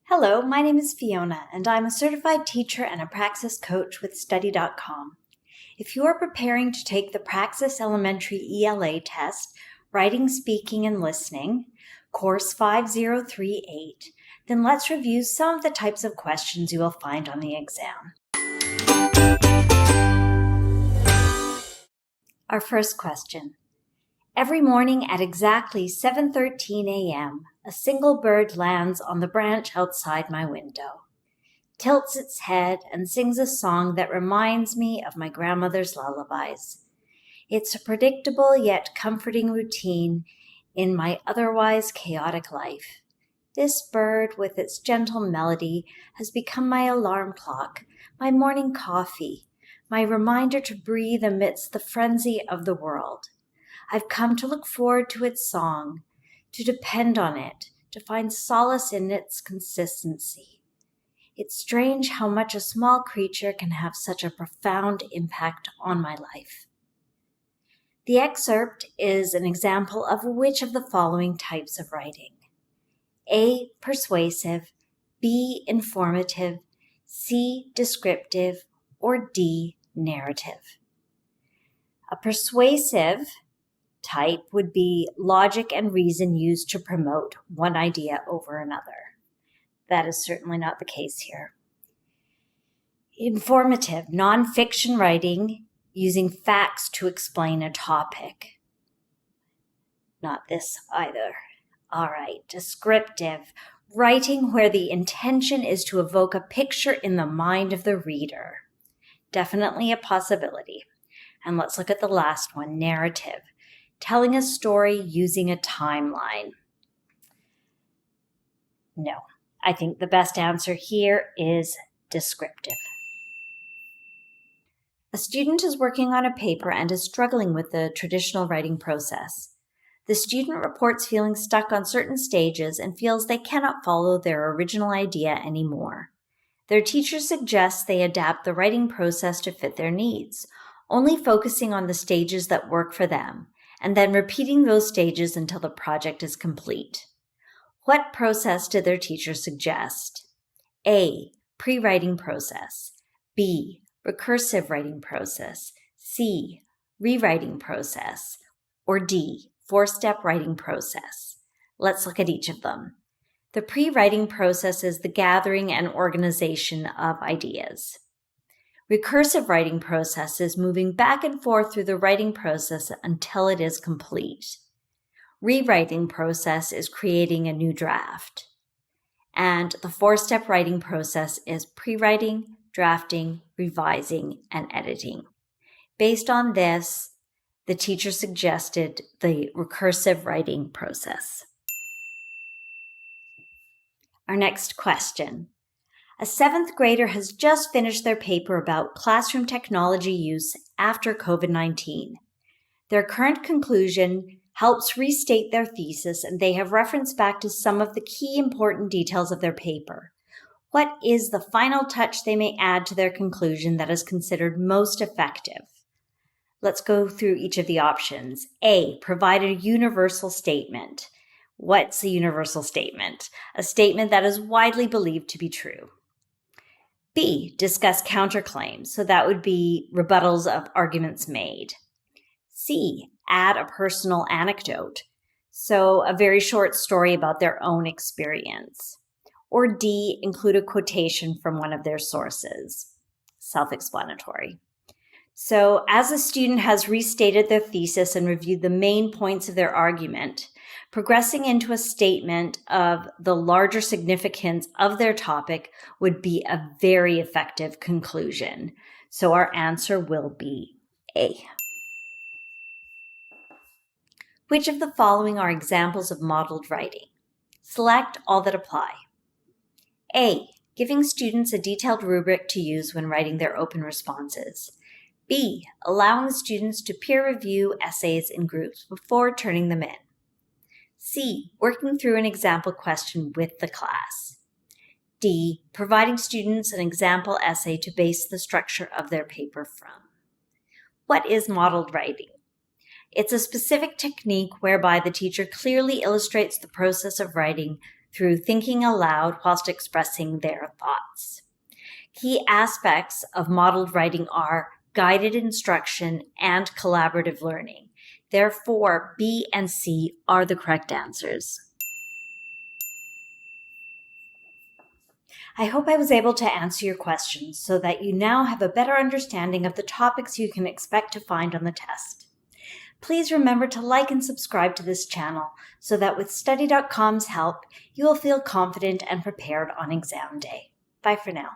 Hello, my name is Fiona, and I'm a certified teacher and a Praxis coach with Study.com. If you are preparing to take the Praxis Elementary ELA test, Writing, Speaking, and Listening, Course 5038, then let's review some of the types of questions you will find on the exam. Our first question. Every morning at exactly 7:13 a.m., a single bird lands on the branch outside my window, tilts its head, and sings a song that reminds me of my grandmother's lullabies. It's a predictable yet comforting routine in my otherwise chaotic life. This bird, with its gentle melody, has become my alarm clock, my morning coffee, my reminder to breathe amidst the frenzy of the world. I've come to look forward to its song, to depend on it, to find solace in its consistency. It's strange how much a small creature can have such a profound impact on my life. The excerpt is an example of which of the following types of writing? A. Persuasive, B. Informative, C. Descriptive, or D. Narrative. A persuasive type would be logic and reason used to promote one idea over another. That is certainly not the case here. Informative, nonfiction writing using facts to explain a topic. Not this either. All right, descriptive, writing where the intention is to evoke a picture in the mind of the reader. Definitely a possibility. And let's look at the last one, narrative. Telling a story using a timeline. No, I think the best answer here is descriptive. A student is working on a paper and is struggling with the traditional writing process. The student reports feeling stuck on certain stages and feels they cannot follow their original idea anymore. Their teacher suggests they adapt the writing process to fit their needs, only focusing on the stages that work for them, and then repeating those stages until the project is complete. What process did their teacher suggest? A. Pre-writing process. B. Recursive writing process. C. Rewriting process. Or D. Four-step writing process. Let's look at each of them. The pre-writing process is the gathering and organization of ideas. Recursive writing process is moving back and forth through the writing process until it is complete. Rewriting process is creating a new draft. And the four-step writing process is pre-writing, drafting, revising, and editing. Based on this, the teacher suggested the recursive writing process. Our next question. A 7th grader has just finished their paper about classroom technology use after COVID-19. Their current conclusion helps restate their thesis, and they have referenced back to some of the key important details of their paper. What is the final touch they may add to their conclusion that is considered most effective? Let's go through each of the options. A, provide a universal statement. What's a universal statement? A statement that is widely believed to be true. B, discuss counterclaims. So that would be rebuttals of arguments made. C, add a personal anecdote. So a very short story about their own experience. Or D, include a quotation from one of their sources. Self-explanatory. So as a student has restated their thesis and reviewed the main points of their argument, progressing into a statement of the larger significance of their topic would be a very effective conclusion. So our answer will be A. Which of the following are examples of modeled writing? Select all that apply. A. Giving students a detailed rubric to use when writing their open responses. B. Allowing students to peer review essays in groups before turning them in. C. Working through an example question with the class. D. Providing students an example essay to base the structure of their paper from. What is modeled writing? It's a specific technique whereby the teacher clearly illustrates the process of writing through thinking aloud whilst expressing their thoughts. Key aspects of modeled writing are guided instruction and collaborative learning. Therefore, B and C are the correct answers. I hope I was able to answer your questions so that you now have a better understanding of the topics you can expect to find on the test. Please remember to like and subscribe to this channel so that with Study.com's help, you will feel confident and prepared on exam day. Bye for now.